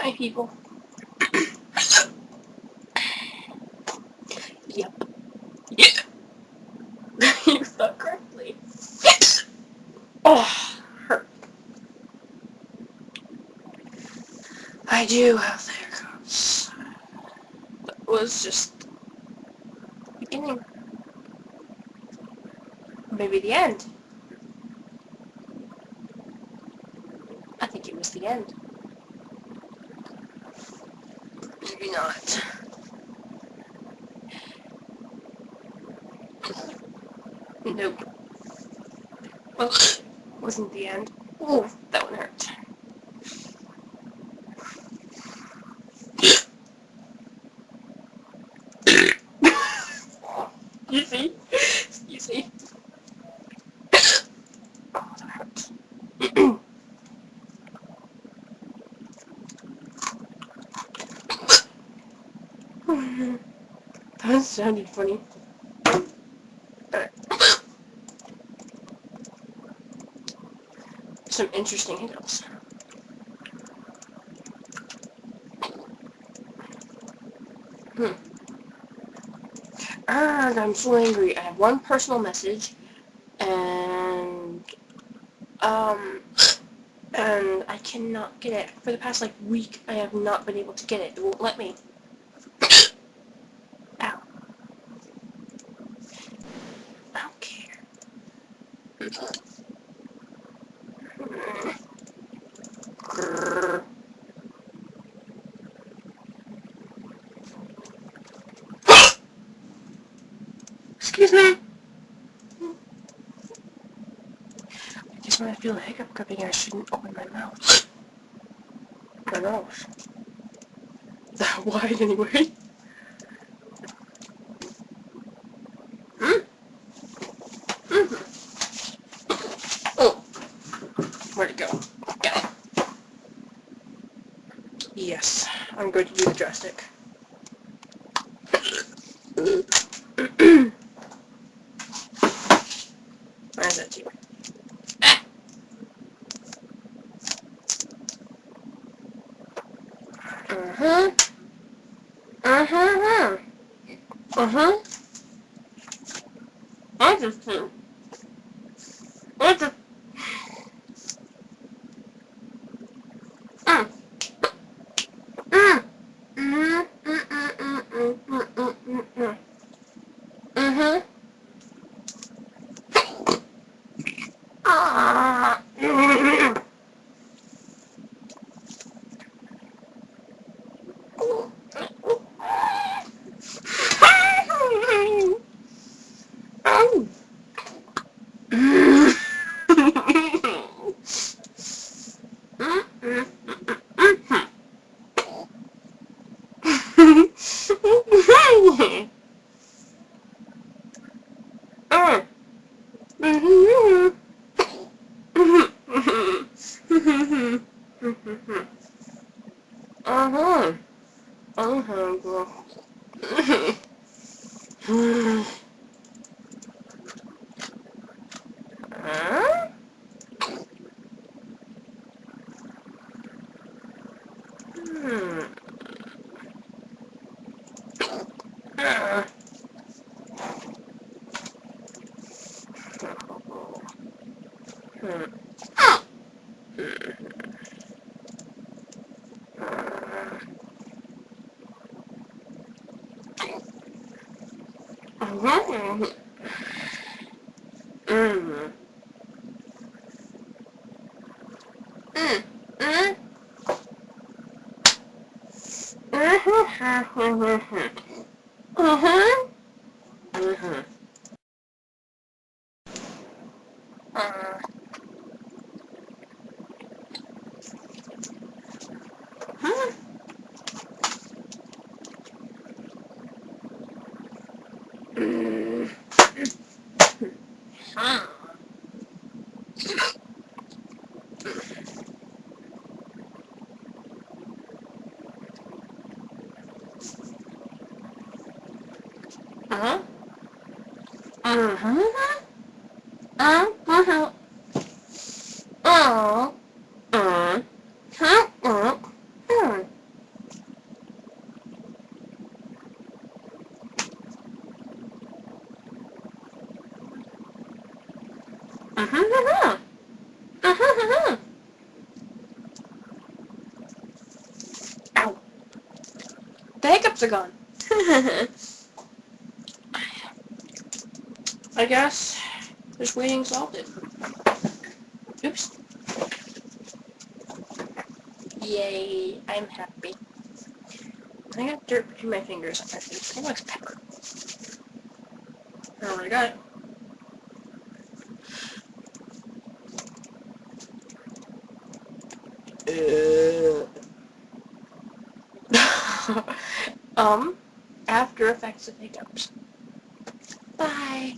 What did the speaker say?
Hi, people. Yep. Yeah. You thought correctly. Oh, hurt. I do have the hiccups. That was just the beginning. Maybe the end. I think it was the end. Maybe not. Nope. Well, wasn't the end. Ooh, that one hurt. You see? You see? Oh, that hurt. That sounded funny. Some interesting hiccups. And I'm so angry. I have one personal message, and I cannot get it. For the past, week, I have not been able to get it. It won't let me. Ow. I don't care. Excuse me. I guess when I feel a hiccup coming, I shouldn't open my mouth. My nose. That wide, anyway. Oh, where'd it go? Got it. Yes, I'm going to do the drastic. Where's that too? I just do. I just. Ow. The hiccups are gone. I guess just waiting solved it. Oops. Yay, I'm happy. I got dirt between my fingers. I think it looks pepper. I already got it. After effects of hiccups. Bye.